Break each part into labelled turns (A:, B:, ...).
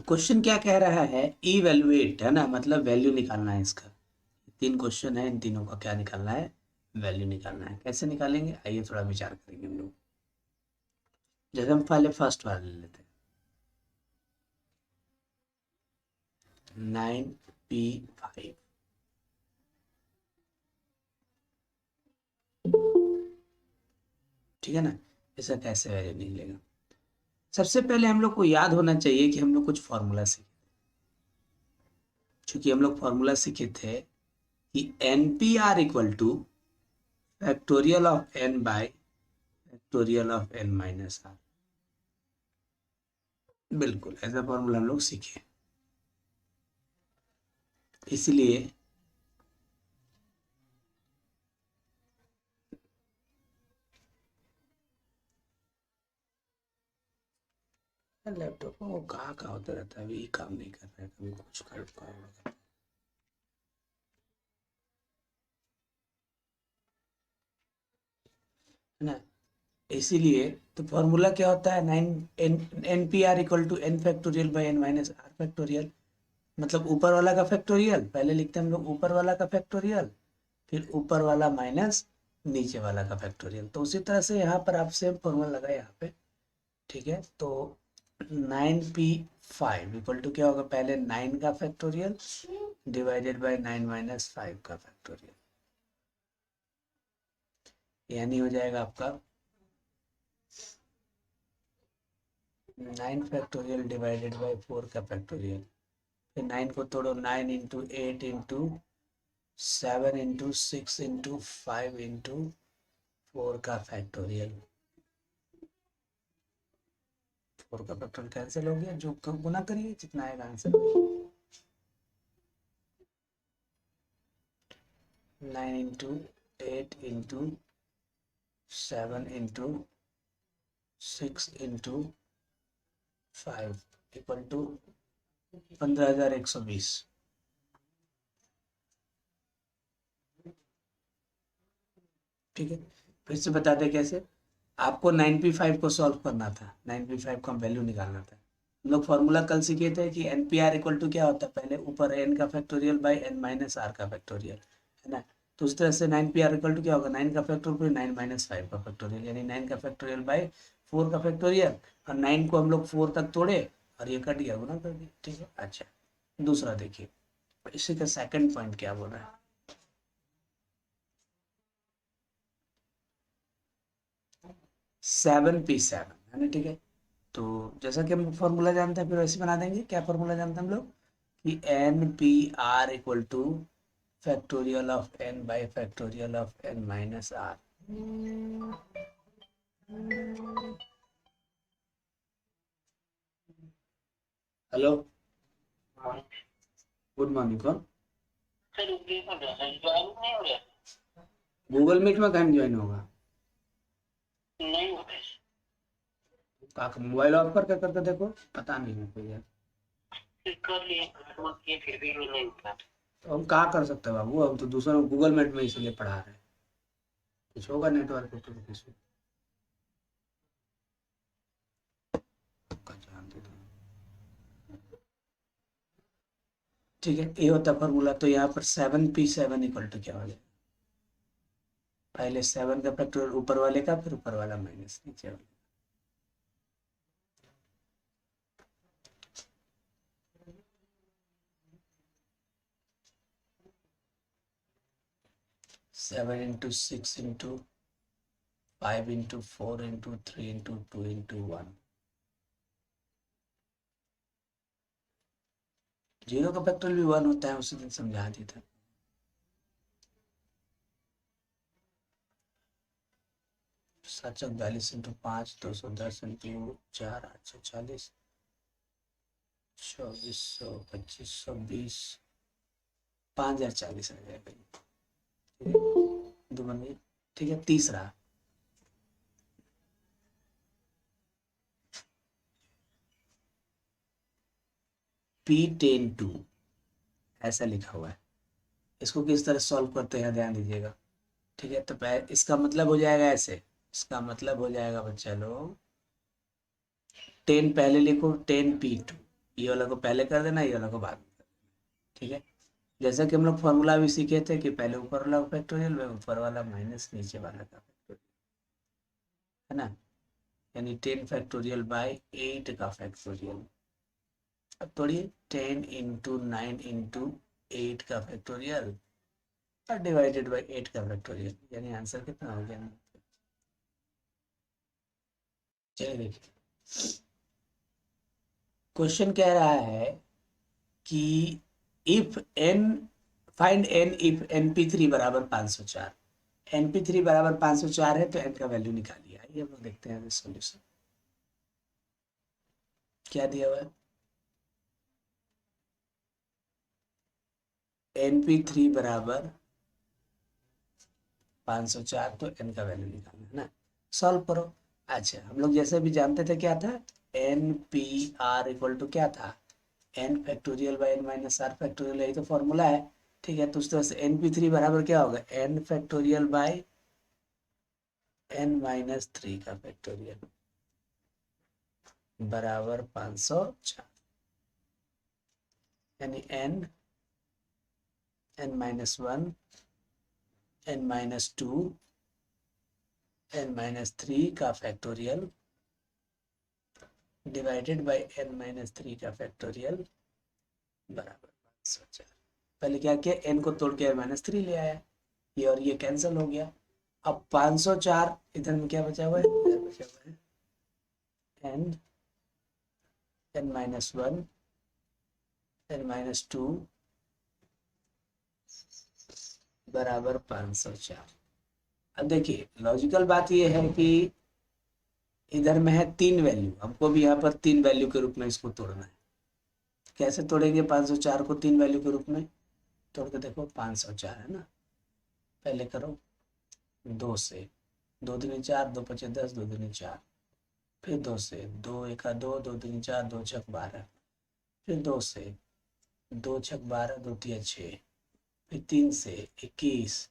A: Question क्या कह रहा है, इवेलुएट है ना, मतलब वैल्यू निकालना है इसका। 3 क्वेश्चन है, इन तीनों का क्या निकालना है, वैल्यू निकालना है। कैसे निकालेंगे आइए थोड़ा विचार करेंगे हम लोग। जैसे हम पहले फर्स्ट वाला ले लेते हैं, 9p5। ठीक है ना, इसका कैसे वैल्यू निकलेगा। सबसे पहले हम लोग को याद होना चाहिए कि हम लोग कुछ फॉर्मूला सीखे, चूंकि हम लोग फॉर्मूला सीखे थे कि NP r equal two factorial of n bye factorial of n minus r। बिल्कुल ऐसा फॉर्मूला हम लोग सीखे, इसलिए लैपटॉप में वो कहाँ होता रहता है, अभी काम नहीं कर रहा है, कभी कुछ कर पाएगा है ना। इसीलिए तो फॉर्मूला क्या होता है, 9 NPr equal to n factorial by n minus r factorial. मतलब ऊपर वाला का फैक्टोरियल, पहले लिखते हैं हम लोग ऊपर वाला का फैक्टोरियल, फिर ऊपर वाला माइनस नीचे वाला का फैक्टोरियल। तो उसी तरह से यहाँ पर आप सेम फॉर्मूला लगा यहाँ पे। ठीक है, तो 9p5 इक्वल टू क्या होगा, पहले 9 का फैक्टोरियल डिवाइडेड बाय 9 माइनस 5 का फैक्टोरियल, यानी हो जाएगा आपका 9 फैक्टोरियल डिवाइडेड बाय 4 का फैक्टोरियल। फिर 9 को तोड़ो, 9 into 8 into 7 into 6 into 5 into 4 का फैक्टोरियल। 4 का फैक्टोरियल कैंसिल हो गया, जो गुना करिए जितना आएगा answer. 9 into 8 into 7 into 6 into 5 equal to 15,120। ठीक है, फिर से बताते कैसे। आपको 9p5 को सॉल्व करना था, 9p5 का वैल्यू निकालना था। हम लोग फॉर्मूला कल सीखे थे कि NPr इक्वल टू क्या होता है, पहले ऊपर n का factorial by n minus r का फैक्टोरियल, है ना। तो उस तरह से 9PR इक्वल टू क्या होगा, 9 का फैक्टोरियल फिर 9 माइनस 5 का फैक्टोरियल, यानी 9 का फैक्टोरियल बाई 4 का फैक्टोरियल। और 9 को हम लोग 4 तक तोड़े और ये कट गया, गुना कर दिया। ठीक है, अच्छा दूसरा देखिए, इसी का सेकंड पॉइंट क्या बोल रहा है, 7p7 है ना। ठीक है, तो जैसा कि हम फॉर्मूला जानते हैं फिर वैसे बना देंगे। क्या फॉर्मूला जानते हैं हम लोग कि NPr equal two factorial of n bye factorial of n minus r। Hello, good morning. कौन? गूगल मीट में कहीं ज्वाइन होगा? नहीं होगा, मोबाइल ऑफ करके देखो, पता नहीं है कोई यार। कर लिए फिर भी नहीं होता। तो हम कहाँ कर सकते हैं बाबू, हम तो दूसरा गूगल मीट में इसीलिए पढ़ा रहे हैं, कुछ होगा नेटवर्क तो किसी का जान दे दो। ठीक है, ये होता है फॉर्मूला। तो यहाँ पर 7p7 इक्वल टू क्या हो जाएगा, पहले 7 का फैक्टोरियल ऊपर वाले का, फिर ऊपर वाला माइनस नीचे वाले। 7 into 6 into 5 into 4 into 3 into 2 into 1। Zero का फैक्टोरियल भी 1 होता है, उसी दिन समझा दिया था। 742 इंटू 5 210 इंटू 4 840 2400 2520 5040 आ जाएगा। दो बन गई। ठीक है, तीसरा P10 2 ऐसा लिखा हुआ है, इसको किस तरह सॉल्व करते हैं ध्यान दीजिएगा। ठीक है, तो इसका मतलब हो जाएगा ऐसे, इसका मतलब हो जाएगा बच्चा लोग 10 पहले लिखो 10p2, ये वाला को पहले कर देना, ये वाला को बाद में कर देना, ठीक है। जैसा कि हम लोग फॉर्मूला भी सीखे थे कि पहले ऊपर वाला फैक्टोरियल, ऊपर वाला माइनस नीचे वाला का फैक्टोरियल, है ना। यानी 10 फैक्टोरियल बाई 8 का फैक्टोरियल। अब तोड़िए 10 इंटू 9 इंटू 8 का फैक्टोरियल और डिवाइडेड बाई 8 का फैक्टोरियल, यानी आंसर कितना हो गया। चलिए देखिए, क्वेश्चन कह रहा है कि if n, find n if np3 बराबर 504। np3 बराबर 504 है तो n का वैल्यू निकालिए। आइए हम लोग देखते हैं सॉल्यूशन क्या दिया हुआ है। np3 बराबर 504, तो n का वैल्यू निकालना है ना, सॉल्व करो। अच्छा, हम लोग जैसे भी जानते थे क्या था, n p r equal to क्या था, n factorial by n minus r factorial, यही तो फॉर्मूला है, ठीक है। तो उस तरह से np3 बराबर क्या होगा, n factorial by n minus 3 का फैक्टोरियल बराबर 504, यानी n minus 1, n minus 2, n minus 3 का factorial divided by n minus 3 का फैक्टोरियल बराबर 504। पहले क्या किया, एन को तोड़ के एन माइनस 3 ले आया, ये और ये कैंसिल हो गया। अब 504 इधर में क्या बचा हुआ है, इधर बचा हुआ है n, n minus 1, n minus 2 बराबर 504। अब देखिए लॉजिकल बात ये है कि इधर में है 3 वैल्यू, हमको भी यहाँ पर 3 वैल्यू के रूप में इसको तोड़ना है। कैसे तोड़ेंगे 504 को 3 वैल्यू के रूप में, तोड़ के देखो 504 है ना, पहले करो 2 से, 2 दूनी 4, 2 पचे 10, 2 दूनी 4, फिर 2 से, 2 एका 2, 2 दूनी 4, 2 छक 12, फिर 2 से, 2 छक 12, 2 तिया 6, फिर 3 से 21,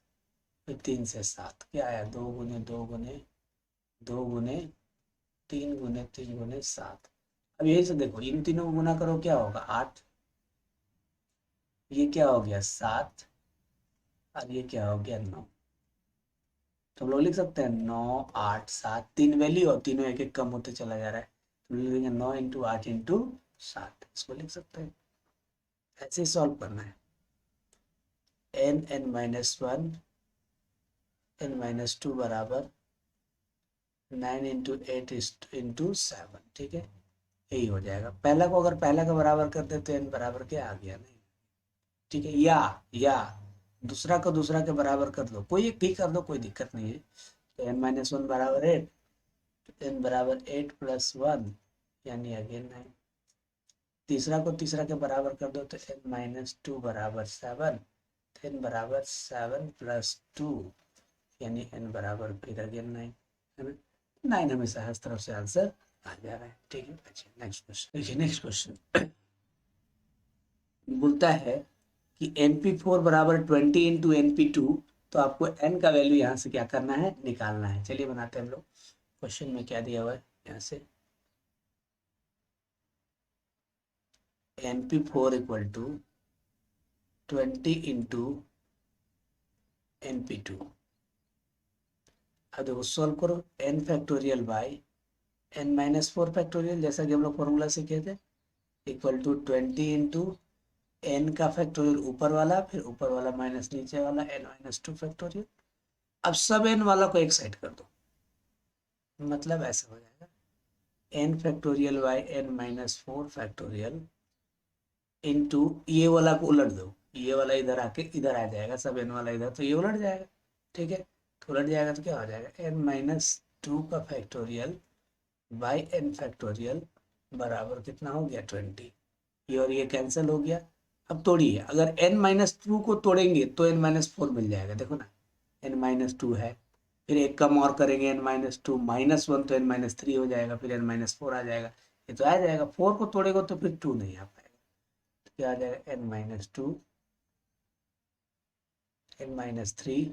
A: फिर 3 से 7, क्या आया 2 गुने 2 गुने 2 गुने 3 गुने 3 गुने 7। अब यही से देखो इन तीनों को गुना करो क्या होगा 8, ये क्या हो गया 7, और ये क्या हो गया 9। तो हम लोग लिख सकते हैं 9 8 7, 3 वैल्यू और तीनों एक एक कम होते चला जा रहा है, तो लिखेंगे 9 इंटू 8 इंटू 7, इसको लिख सकते हैं। ऐसे ही सॉल्व करना है, n n minus 1 n minus 2 बराबर 9 इंटू 8 इंटू 7, ठीक है। यही हो जाएगा। पहला को अगर पहला का बराबर कर दे तो एन बराबर क्या आ गया, नहीं, ठीक है। या दूसरा को दूसरा के बराबर कर दो, कोई एक भी कर दो, कोई दिक्कत नहीं है। तो एन माइनस 1 बराबर 8, एन बराबर 8 प्लस 1 यानी अगेन 9। तीसरा को तीसरा के बराबर कर दो तो एन माइनस 2 बराबर 7, एन बराबर 7 प्लस 2 यानी एन बराबर फिर अगेन 9, है ना। 9 हमेशा हर तरफ से आंसर आ जा रहा है, ठीक है। अच्छा नेक्स्ट क्वेश्चन देखिए, नेक्स्ट क्वेश्चन बोलता है कि np4 बराबर 20 इंटू np2, तो आपको n का वैल्यू यहाँ से क्या करना है, निकालना है। चलिए बनाते हैं हम लोग। क्वेश्चन में क्या दिया हुआ है, यहाँ से np4 equal to 20 into np2। अब देखो सॉल्व करो, n factorial by n minus 4 factorial, जैसा कि हम लोग फॉर्मूला सीखे थे, इक्वल टू 20 इंटू n का फैक्टोरियल ऊपर वाला, फिर ऊपर वाला माइनस नीचे वाला n माइनस 2 फैक्टोरियल। अब सब n वाला को एक साइड कर दो, मतलब ऐसा हो जाएगा n factorial by n minus 4 factorial into ये वाला को उलट दो, ये वाला इधर आके इधर आ जाएगा, सब n वाला इधर, तो ये उलट जाएगा, ठीक है। तो उलट जाएगा तो क्या हो जाएगा, n माइनस 2 का फैक्टोरियल बाई n फैक्टोरियल बराबर कितना हो गया 20, ये और ये कैंसिल हो गया। अब तोड़िए, अगर n माइनस 2 को तोड़ेंगे तो n माइनस 4 मिल जाएगा, देखो ना n माइनस 2 है, फिर एक कम और करेंगे n माइनस 2 माइनस 1 तो n माइनस 3 हो जाएगा, फिर n माइनस 4 आ जाएगा, ये तो आ जाएगा। 4 को तोड़ेगा तो फिर 2 नहीं आ पाएगा, तो क्या आ जाएगा n minus 2, n minus 3,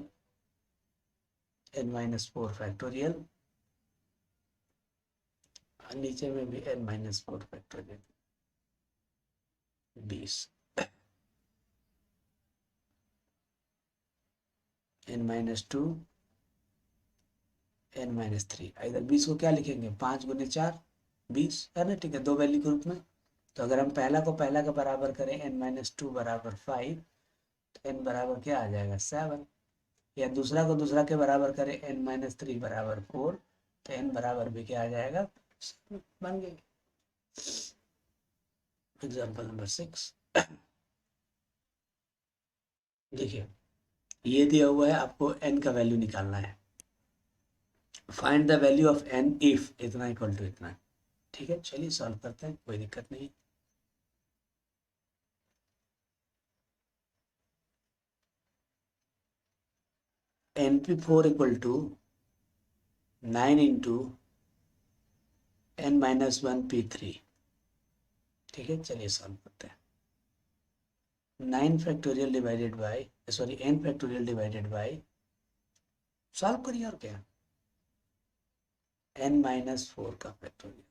A: n minus 4 factorial, नीचे में भी n minus 4 factorial. 20 n-2 n-3, इधर 20 को क्या लिखेंगे 5 गुने 4 20 है ना, ठीक है, दो वैल्यू के रूप में। तो अगर हम पहला को पहला का बराबर करें n-2 बराबर 5, तो n बराबर क्या आ जाएगा 7, या दूसरा को दूसरा के बराबर करें n-3 बराबर 4, तो n बराबर भी क्या आ जाएगा 7 बन गई। एग्जाम्पल नंबर 6, देखिए ये दिया हुआ है, आपको n का वैल्यू निकालना है। Find the value of n if इतना इक्वल टू इतना। ठीक है, चलिए सॉल्व करते हैं, कोई दिक्कत नहीं। np4 equal to 9 into n-1p3। ठीक है, चलिए सॉल्व करते हैं। 9 factorial divided by, sorry n factorial divided by, solve करिए और क्या, n-4 का factorial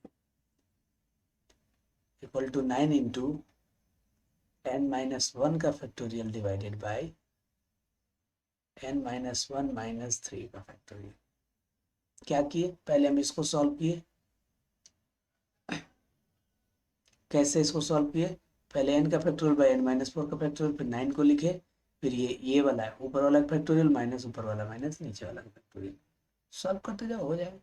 A: equal to 9 into n-1 का फैक्टोरियल डिवाइडेड बाई n-1 - 3 का फैक्टोरियल। क्या किए, पहले हम इसको सॉल्व किए। कैसे इसको सॉल्व किए, पहले n का फैक्टोरियल बाई n-4 का फैक्टोरियल, फिर 9 को लिखे, फिर ये वाला है ऊपर वाला फैक्टोरियल माइनस ऊपर वाला माइनस नीचे वाला फैक्टोरियल, सॉल्व करते जाओ हो जाएगा।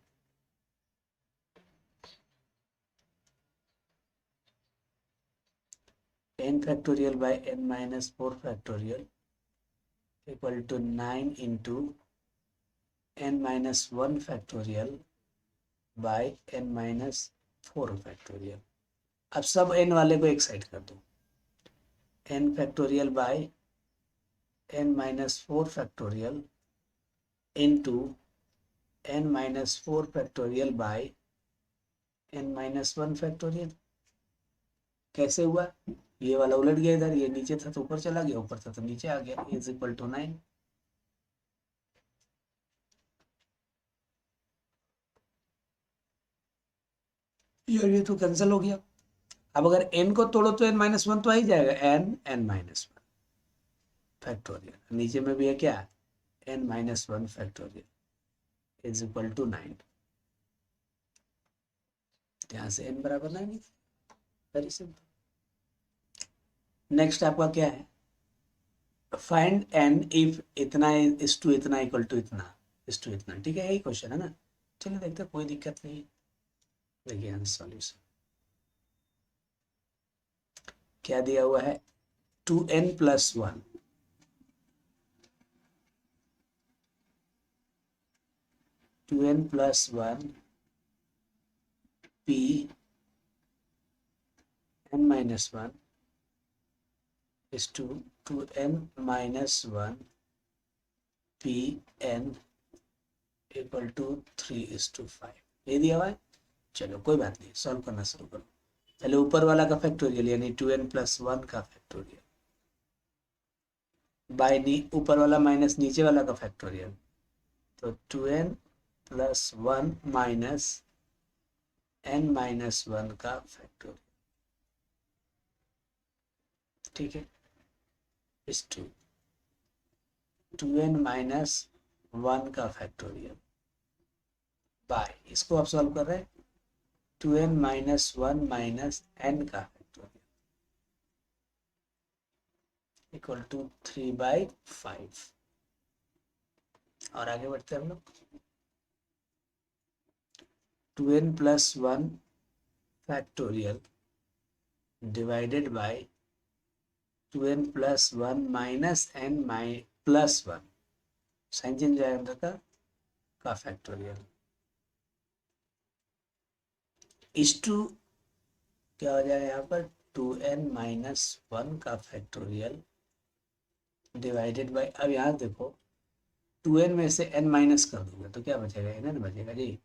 A: n factorial by n-4 factorial equal to 9 into n-1 factorial by n-4 factorial. अब सब n वाले को एक साइड कर दो, n factorial by n-4 factorial into n-4 factorial by n-1 factorial. कैसे हुआ, ये वाला उलट गया इधर, ये नीचे था तो ऊपर चला गया, ऊपर था तो नीचे आ गया, इज इक्वल टू 9। ये तो कैंसिल हो गया। अब अगर n को तोड़ो तो n-1 तो आ ही जाएगा, n-1 फैक्टोरियल, नीचे में भी है क्या n-1 factorial is equal to 9। यहाँ से n बराबर 9, वेरी सिंपल। नेक्स्ट आपका क्या है, फाइंड n इफ इतना इज टू इतना इक्वल टू इतना इज टू इतना। ठीक है, यही क्वेश्चन है ना, चलिए देखते हैं, कोई दिक्कत नहीं। देखिए सॉल्यूशन क्या दिया हुआ है, 2n+1 2n+1 p n-1 is to 2n-1 p n equal to 3:5, ये दिया हुआ है। चलो कोई बात नहीं, सॉल्व करना शुरू करो। पहले ऊपर वाला का फैक्टोरियल यानी 2n+1 का फैक्टोरियल बाय ऊपर वाला माइनस नीचे वाला का फैक्टोरियल, तो 2n+1 माइनस n-1 का फैक्टोरियल। ठीक है, इस 2n-1 का फैक्टोरियल बाय, इसको आप सॉल्व कर रहे हैं 2n-1 माइनस n का फैक्टोरियल इक्वल टू 3/5। और आगे बढ़ते हैं हम लोग, 2n+1 factorial divided by 2n+1 minus n+1, sign change जाएगा अंदर का फैक्टोरियल इस टू क्या हो जाएगा यहाँ पर 2n-1 का फैक्टोरियल डिवाइडेड बाय, अब यहाँ देखो 2n में से n माइनस कर दूंगा तो क्या बचेगा, n बचेगा जी।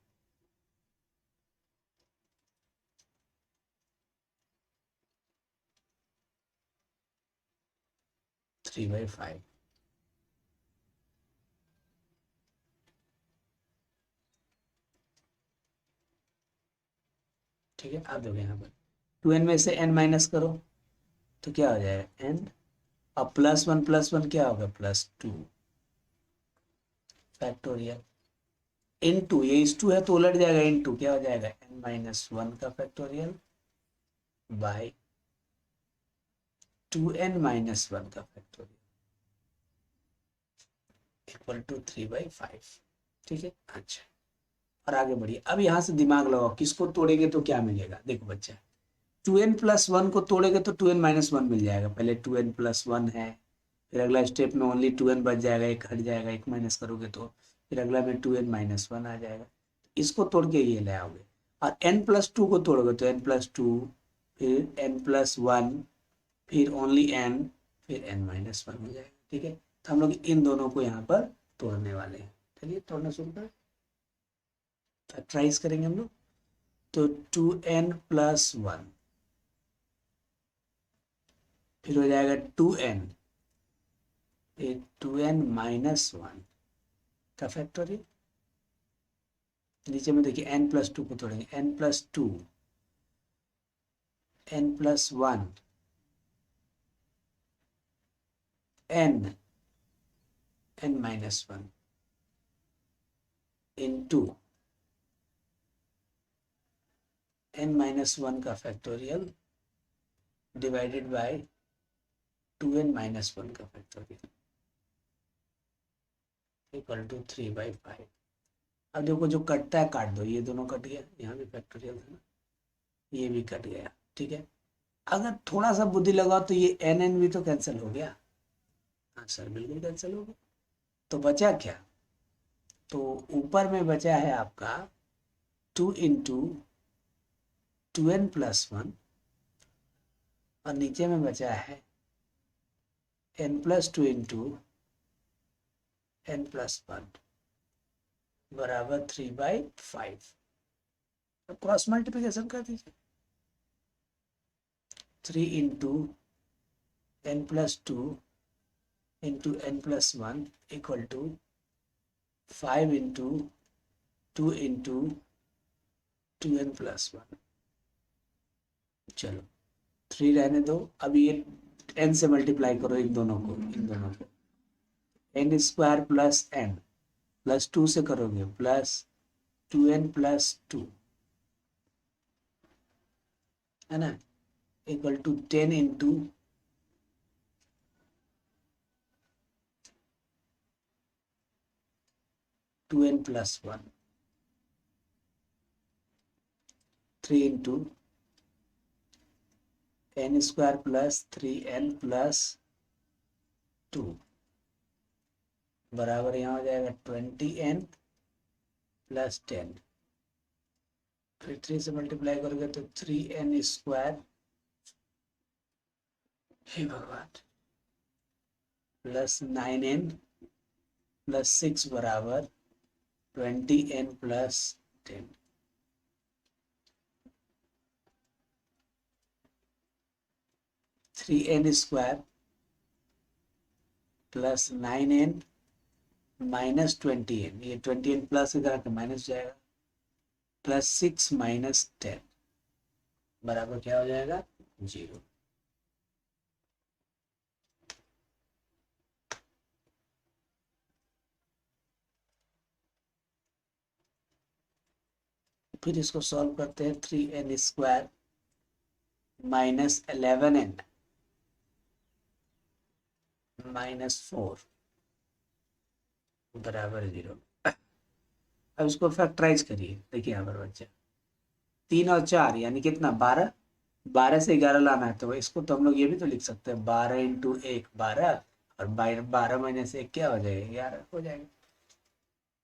A: Three by five. ठीक है, अब देखो यहाँ पर 2n में से n माइनस करो तो क्या हो जाएगा n, और प्लस वन क्या होगा +2 फैक्टोरियल इनटू, ये इस टू है तो उलट जाएगा, इनटू क्या हो जाएगा n-1 का फैक्टोरियल बाय 2n-1 का फैक्टोरियल इक्वल टू 3/5। ठीक है, अच्छा, और आगे बढ़िए। अब यहाँ से दिमाग लगाओ, किसको तोड़ेंगे तो क्या मिलेगा। देखो बच्चा, 2n+1 को तोड़ेंगे तो 2n-1 मिल जाएगा। पहले 2n+1 है, फिर अगला स्टेप में ओनली 2n बच जाएगा, एक हट जाएगा, एक माइनस करोगे तो फिर अगला में 2n-1 आ जाएगा। इसको तोड़ के ये ले आओगे, और n+2 को तोड़ोगे तो n+2, फिर n+1, फिर ओनली n, फिर n-1 हो जाएगा। ठीक है, तो हम लोग इन दोनों को यहाँ पर तोड़ने वाले हैं। चलिए तोड़ना शुरू करें, फैक्टराइज करेंगे हम लोग। तो 2n+1, फिर हो जाएगा 2n, फिर 2n-1 का फैक्टोरियल। नीचे में देखिए n+2 को तोड़ेंगे, n+2, n+1, n-1 into n-1 का फैक्टोरियल डिवाइडेड बाय 2n-1 का फैक्टोरियल इक्वल टू 3/5। अब देखो जो कटता है काट दो, ये दोनों कट गया, यहाँ भी फैक्टोरियल था ना, ये भी कट गया। ठीक है, अगर थोड़ा सा बुद्धि लगाओ तो ये n भी तो कैंसिल हो गया। हाँ सर, बिल्कुल कैंसिल हो गया। तो बचा क्या, तो ऊपर में बचा है आपका 2 इंटू 2n+1, और नीचे में बचा है n+2 इंटू n+1 बराबर 3/5। अब क्रॉस मल्टीप्लिकेशन कर दीजिए, 3 into n+2 into n+1 equal to 5 into 2 into 2n+1। चलो 3 रहने दो, अब ये n से मल्टीप्लाई करो इन दोनों को, n² प्लस n प्लस 2 से करोगे प्लस 2n+2, है ना, equal to 10 into 2n+1, 3 into n² plus 3n+2 बराबर यहाँ हो जाएगा 20n प्लस 10, फिर 3 से मल्टीप्लाई करोगे तो 3n², हे भगवान, प्लस 9n प्लस 6 बराबर 20n plus 10। 3n² plus 9n minus 20n, ये 20n प्लस इधर आके माइनस जाएगा, प्लस 6 माइनस 10 बराबर क्या हो जाएगा 0। फिर इसको सॉल्व करते हैं, 3n² माइनस 11n माइनस 4 बराबर 0। अब इसको फैक्टराइज करिए, देखिए यहाँ पर बच्चा 3 और 4 यानी कितना 12, 12 से 11 लाना है, तो इसको तो हम लोग ये भी तो लिख सकते हैं 12 इंटू 1 12, और 12 माइनस 1 क्या हो जाएगा 11 हो जाएगा।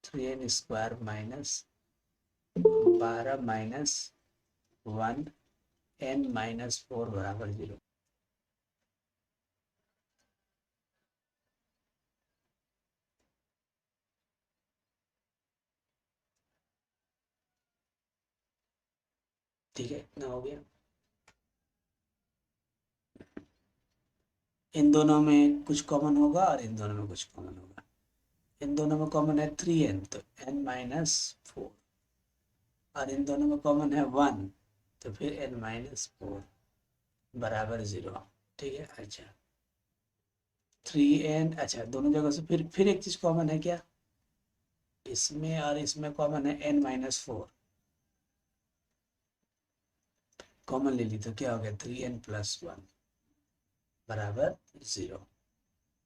A: 3n² माइनस 12 माइनस 1 n-4 बराबर 0। ठीक है, इतना हो गया। इन दोनों में कुछ कॉमन होगा और इन दोनों में कुछ कॉमन होगा। इन दोनों में कॉमन है 3n, तो n-4, और इन दोनों में कॉमन है 1, तो फिर n-4 बराबर 0। ठीक है। अच्छा 3n, अच्छा दोनों जगह से फिर एक चीज कॉमन है क्या, इसमें और इसमें कॉमन है n-4, कॉमन ले ली तो क्या हो गया 3n+1 बराबर 0।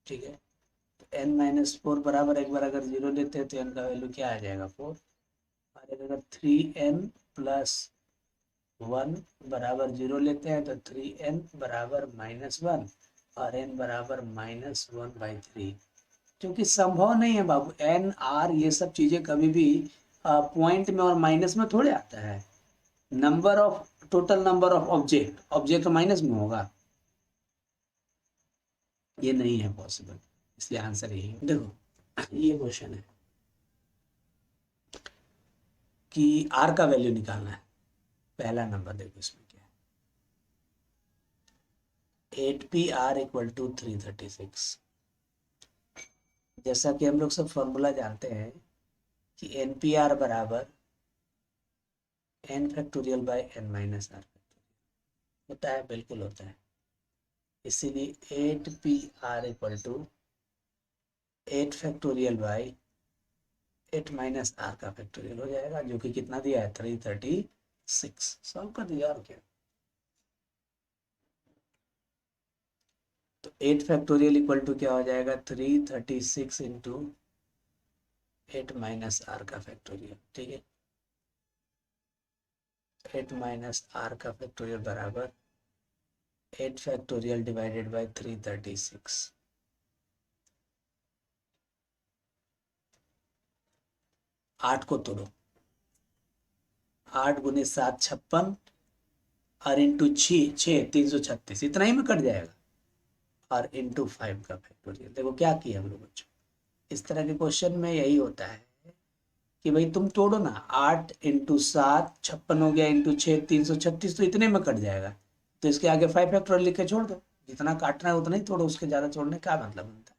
A: ठीक है, तो n-4 बराबर, एक बार अगर 0 लेते हैं तो n का वैल्यू क्या आ जाएगा 4, और अगर 3n+1 बराबर 0 लेते हैं तो 3n बराबर -1 और n बराबर -1/3, क्योंकि संभव नहीं है बाबू, एन आर ये सब चीजें कभी भी पॉइंट में और माइनस में थोड़े आता है। Number of total number of object, object minus में होगा, ये नहीं है पॉसिबल, इसलिए आंसर यही है। देखो ये क्वेश्चन है कि आर का वैल्यू निकालना है, पहला नंबर देखो इसमें क्या है, 8pr = 336। जैसा कि हम लोग सब फॉर्मूला जानते हैं कि npr बराबर n⁻n-r होता है, बिल्कुल होता है। इसीलिए 8pr = 8 - r का फैक्टोरियल हो जाएगा, जो कि कितना दिया है 336। सॉल्व कर दिया और क्या, तो 8 फैक्टोरियल इक्वल टू क्या हो जाएगा 336 इंटू 8 - r का फैक्टोरियल। ठीक है, 8 - r का फैक्टोरियल बराबर 8 फैक्टोरियल डिवाइडेड बाय 336। 8 को तोड़ो, 8 × 7 = 56 और इंटू 6 336, इतना ही में कट जाएगा, और इंटू 5 का फैक्टोरियल। देखो क्या किया हम लोग बच्चों, इस तरह के क्वेश्चन में यही होता है कि भाई तुम तोड़ो ना, 8 × 7 56 हो गया, इंटू 6 336, तो इतने में कट जाएगा, तो इसके आगे 5 फैक्टोरियल लिख के छोड़ दो, जितना काटना है उतना ही तोड़ो, उसके ज़्यादा तोड़ने का मतलब बनता है।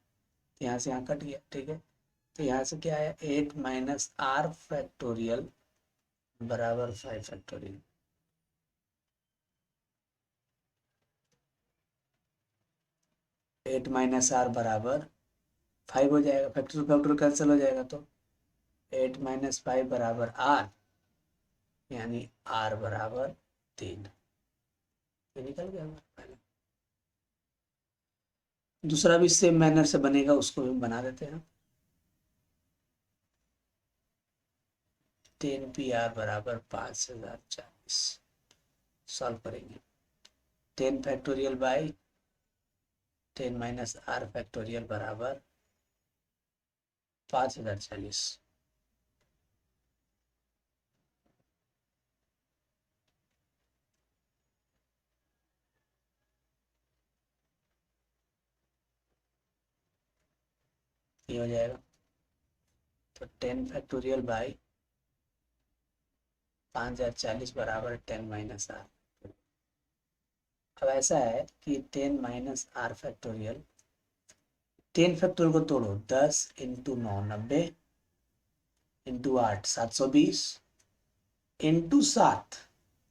A: तो यहाँ से यहाँ कट गया। ठीक है, तो यहाँ से क्या है 8 - r फैक्टोरियल बराबर 5 फैक्टोरियल। 8 - r बराबर 5 हो जाएगा, फैक्टोरियल फैक्टोरियल कैंसिल हो जाएगा, तो 8 - 5 बराबर r, यानी r बराबर 3। ये निकल गया हमारा पहले। दूसरा भी सेम मैनर से बनेगा, उसको भी हम बना देते हैं। 10pr बराबर 5040, सॉल्व करेंगे। 10 फैक्टोरियल बाई 10 - r फैक्टोरियल बराबर 5040। ये हो जाएगा, तो 10 फैक्टोरियल बाई 5040 बराबर 10 - r। अब ऐसा है कि 10 - r फैक्टोरियल, 10 फैक्टोरियल को तोड़ो, 10 इंटू 9 90, इंटू 8 720, इंटू 7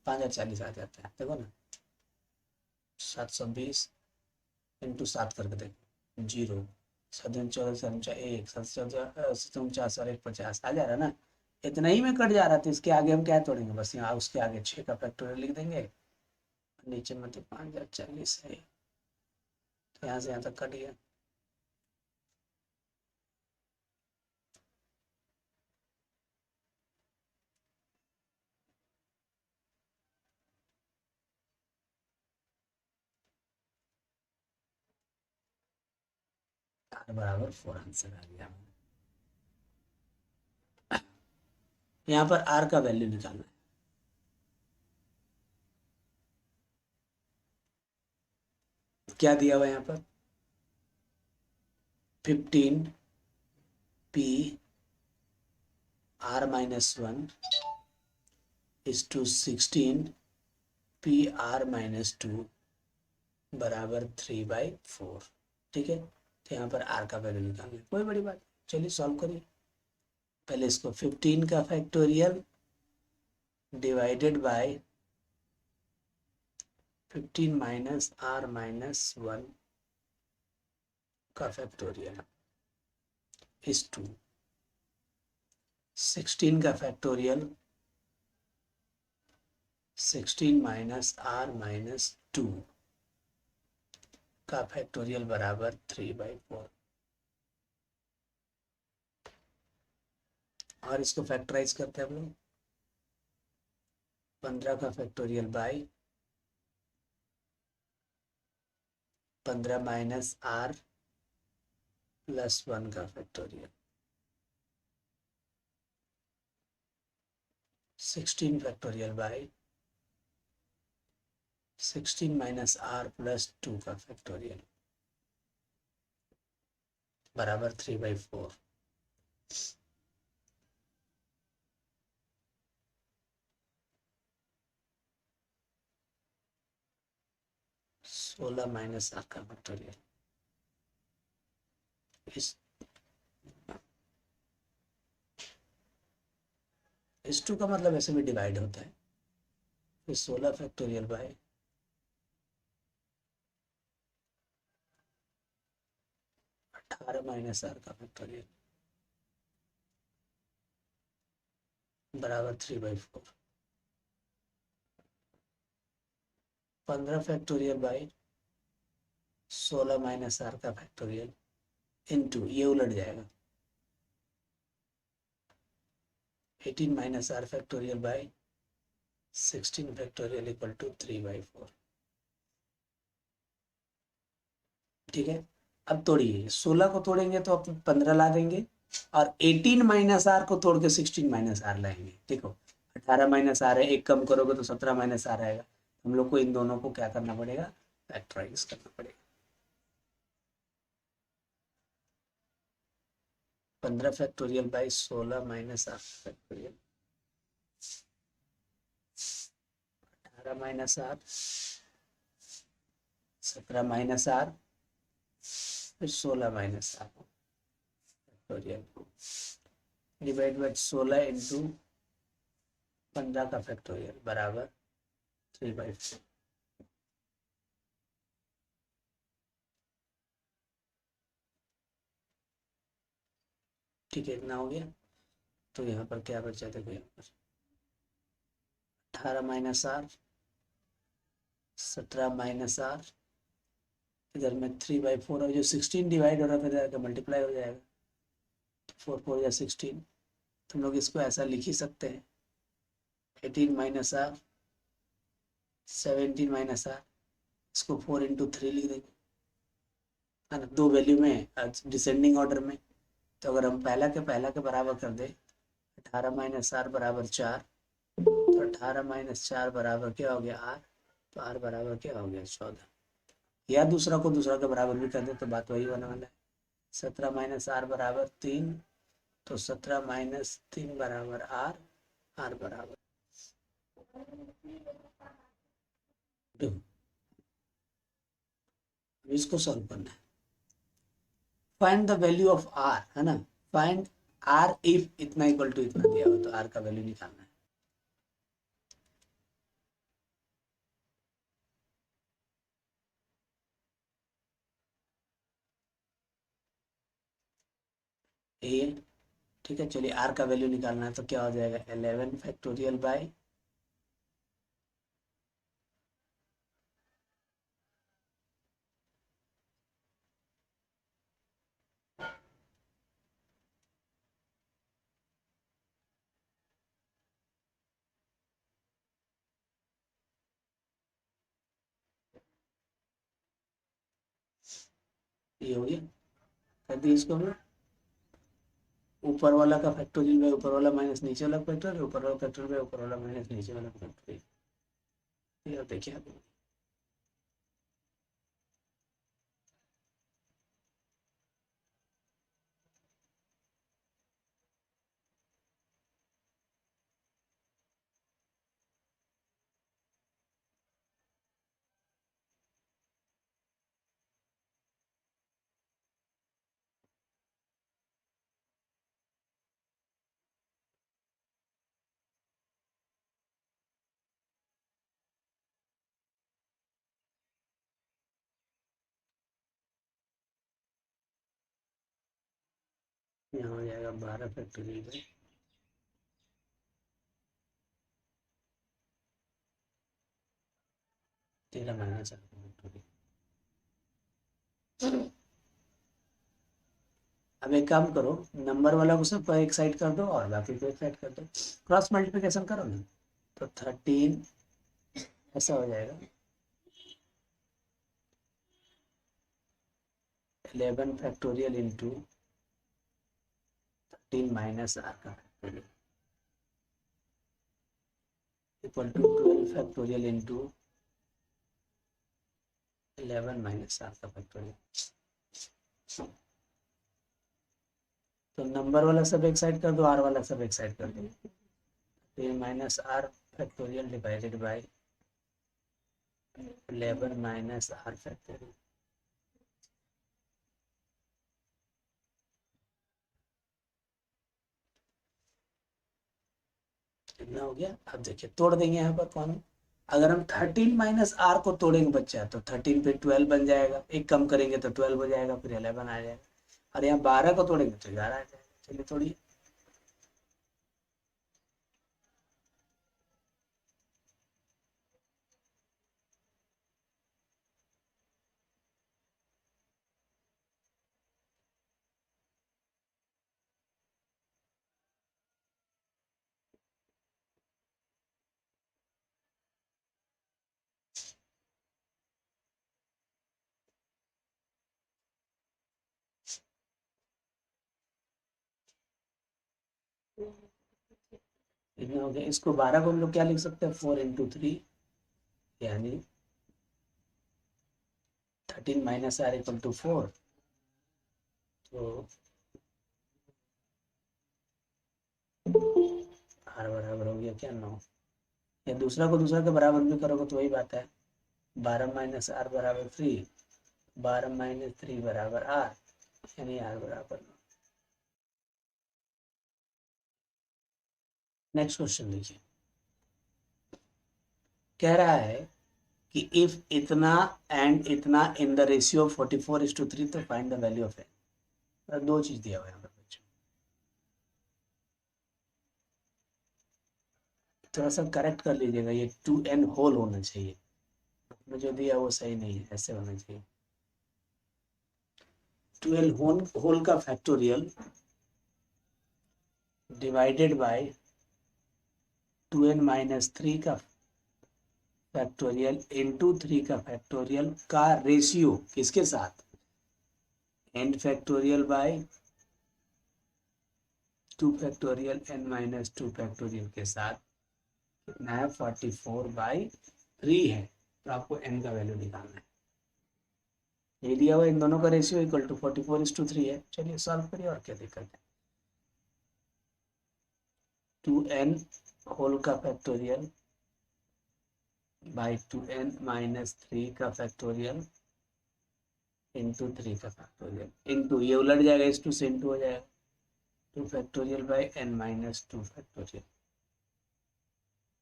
A: 5040 आ जाता है। देखो ना 720 इंटू 7 करके देखो, 0 7 14 7 1 7 और 1 50 आ जा रहा है ना, इतना ही में कट जा रहा था। इसके आगे हम क्या तोड़ेंगे, बस यहाँ उसके आगे 6 का फैक्टोरियल लिख देंगे, नीचे में तो 5040 है, तो यहाँ से यहाँ तक कट गया। r बराबर 4 आंसर आ गया। यहाँ पर r का वैल्यू निकालना है। क्या दिया हुआ यहाँ पर 15p(r-1) = 16p(r-2) बराबर 3/4। ठीक है, तो यहाँ पर r का वैल्यू निकालना है, कोई बड़ी बात। चलिए सॉल्व करिए। पहले इसको 15 का factorial divided by 15 minus r minus 1 का फैक्टोरियल इज 2। 16 का फैक्टोरियल 16 माइनस आर माइनस 2 का फैक्टोरियल बराबर 3/4। और इसको फैक्टराइज करते हैं हम लोग। 15 का factorial by 15 minus r plus 1 का factorial. 16 factorial by 16 minus r plus 2 का फैक्टोरियल बराबर 3/4। 16 माइनस आर का फैक्टोरियल इस 2 का मतलब ऐसे भी डिवाइड होता है। फिर 16 फैक्टोरियल बाय 18 माइनस आर का फैक्टोरियल बराबर 3/4। 15 फैक्टोरियल बाई 16 माइनस आर का फैक्टोरियल इनटू, ये उलट जाएगा, 18 minus r factorial by 16 factorial equal to 3/4। ठीक है। अब तोड़िए, 16 को तोड़ेंगे तो अपन 15 ला देंगे, और 18 माइनस आर को तोड़ के 16 माइनस आर लाएंगे। देखो 18 माइनस आर है, एक कम करोगे तो 17 माइनस आर आएगा। हम लोग को इन दोनों को क्या करना पड़ेगा, फैक्टराइज करना पड़ेगा। 15 factorial by 16 minus r factorial, 18 minus r, 17 minus r, फिर 16 minus r factorial divide by 16 into 15 का फैक्टोरियल बराबर 3/4। ठीक है, इतना हो गया। तो यहाँ पर क्या बचा, देखो यहाँ पर 18 माइनस आर, 17 माइनस आर, इधर में 3/4, और जो 16 डिवाइड हो रहा था जाकर मल्टीप्लाई हो जाएगा, 4 4 या 16। तुम लोग इसको ऐसा लिख ही सकते हैं, 18 माइनस आर, 17 माइनस आर, इसको 4 इंटू 3 लिख देंगे, है ना, दो वैल्यू में डिसेंडिंग ऑर्डर में। तो अगर हम पहला के बराबर कर दे, 18 माइनस आर बराबर 4, तो 18 माइनस 4 बराबर क्या हो गया, आर। तो आर बराबर क्या हो गया, 14। या दूसरा को दूसरा के बराबर भी कर दे तो बात वही होने वाला है। 17 माइनस आर बराबर 3, तो 17 माइनस 3 बराबर आर, आर बराबर 2। इसको सॉल्व करना है। Find the value of r, है ना, फाइंड आर इफ इतना इक्वल टू इतना दिया हो तो आर का वैल्यू निकालना है। ए, ठीक है, चलिए आर का वैल्यू निकालना है तो क्या हो जाएगा, 11 फैक्टोरियल बाय ये हो गया। कर दिए इसको हम लोग, ऊपर वाला का फैक्टोरियल बाय ऊपर वाला माइनस नीचे वाला फैक्टोरियल, ऊपर वाला फैक्टोरियल बाय ऊपर वाला माइनस नीचे वाला फैक्टोरियल। ये देखिए आप। यहाँ हो जाएगा 12 फैक्टोरियल बाई 13 माइनस 4 फैक्टोरियल। अब एक काम करो, नंबर वाला को सब एक साइड कर दो और बाकी को एक साइड कर दो, क्रॉस मल्टीप्लिकेशन करो ना, तो 13 ऐसा हो जाएगा 11 फैक्टोरियल इंटू 13 माइनस आर का factorial equal to 12 factorial into 11 minus r का फैक्टोरियल। तो नंबर वाला सब एक साइड कर दो, आर वाला सब एक साइड कर दो, 13 minus r factorial divided by 11 minus r factorial. कितना हो गया? अब देखिए तोड़ देंगे यहाँ पर कौन, अगर हम 13 माइनस आर को तोड़ेंगे बच्चा तो 13 पे 12 बन जाएगा, एक कम करेंगे तो 12 हो जाएगा, फिर 11 आ जाएगा, और यहाँ 12 को तोड़ेंगे तो 11 आ जाएगा। चलिए तोड़िए। इतना हो गया। इसको 12 को हम लोग क्या लिख सकते हैं, 4 इंटू 3, यानी 13 माइनस आर इक्वल टू 4। तो आर बराबर हो गया क्या, 9। या दूसरा को दूसरा के बराबर भी करोगे तो वही बात है, 12 माइनस आर बराबर 3, 12 माइनस 3 बराबर आर, यानी आर बराबर 9। नेक्स्ट क्वेश्चन देखिए, कह रहा है कि इफ इतना एंड इतना इन द रेशियो 44:3 तो find the value of n. दो चीज दिया हुआ है यहाँ पर बच्चों, थोड़ा सा करेक्ट कर लीजिएगा, ये 2n होल होना चाहिए, में जो दिया वो सही नहीं है, ऐसे होना चाहिए 12 होल का factorial divided bye 2n minus 3 का फैक्टोरियल इंटू 3 का फैक्टोरियल का रेशियो किसके साथ, n factorial by 2 factorial n minus 2 factorial के साथ कितना है, 44/3 है। तो आपको n का वैल्यू निकालना है, ये दिया हुआ इन दोनों का रेशियो इक्वल टू 44:3 है। चलिए सॉल्व करिए, और क्या दिक्कत है। 2n होल का फैक्टोरियल बाई 2n माइनस 3 का फैक्टोरियल इंटू 3 का फैक्टोरियल, इंटू ये उलट जाएगा, इस 2 से इंटू हो जाएगा, 2 factorial by n minus 2 factorial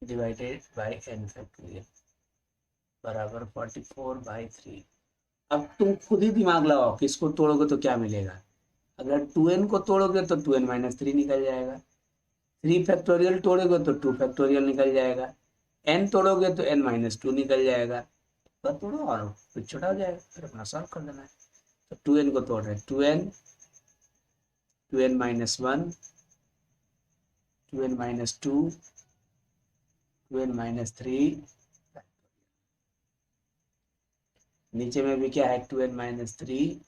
A: divided by n factorial बराबर 44/3। अब तुम खुद ही दिमाग लगाओ कि इसको तोड़ोगे तो क्या मिलेगा। अगर 2n को तोड़ोगे तो 2n माइनस 3 निकल जाएगा, 3 फैक्टोरियल तोड़ोगे तो 2 फैक्टोरियल निकल जाएगा, n तोड़ोगे तो n माइनस 2 निकल जाएगा, तो तोड़ो और कुछ छोटा हो जाएगा, फिर अपना सॉल्व कर देना है। तो 2n को तोड़ रहे हैं, 2n minus 1, 2n minus 2, 2n minus 3, नीचे में भी क्या है 2n माइनस 3।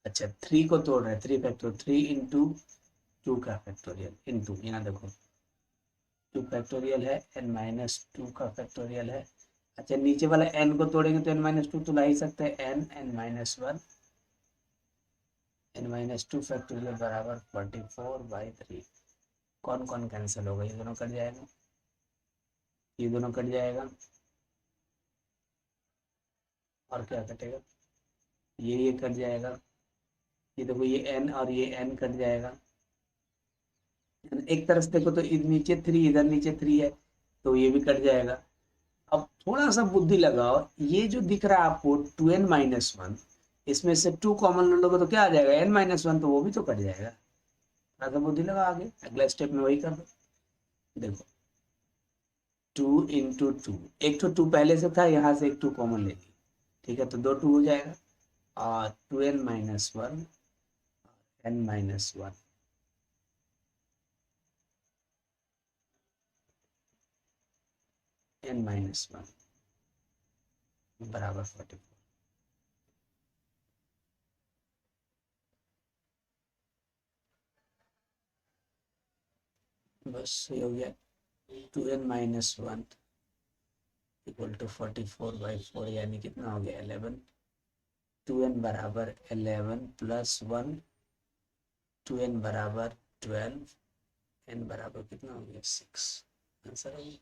A: अच्छा 3 को तोड़ रहे हैं, 3 फैक्टोरियल, 3 इंटू 2 का फैक्टोरियल इंटू, यहाँ देखो 2 फैक्टोरियल है, n माइनस 2 का फैक्टोरियल है। अच्छा नीचे वाला n को तोड़ेंगे तो n माइनस 2 तो ला ही सकते हैं, n minus 1, n minus 2 factorial बराबर 44/3। कौन कौन कैंसिल होगा, ये दोनों कट जाएगा, ये दोनों कट जाएगा, और क्या कटेगा, ये कट जाएगा, ये देखो ये n और ये n कट जाएगा। एक तरफ से देखो तो नीचे 3, इधर नीचे 3 है तो ये भी कट जाएगा। अब थोड़ा सा बुद्धि लगाओ, ये जो दिख रहा है आपको 2n माइनस 1, इसमें से 2 कॉमन ले लोगे तो क्या आ जाएगा, n-1, तो वो भी तो कट जाएगा। थोड़ा सा बुद्धि लगा आगे, अगला स्टेप में वही कर दो। देखो 2 इंटू टू, एक तो 2 पहले से था, यहाँ से एक 2 कॉमन ले ली, ठीक है, तो 2 2 हो जाएगा, और 2n-1 n-1 n-1 बराबर 44। बस ये हो गया, 2n-1 इक्वल टू 44/4, यानी कितना हो गया 11। 2n बराबर 11 प्लस 1, 2n बराबर 12, n बराबर कितना हो गया 6, आंसर हो गया।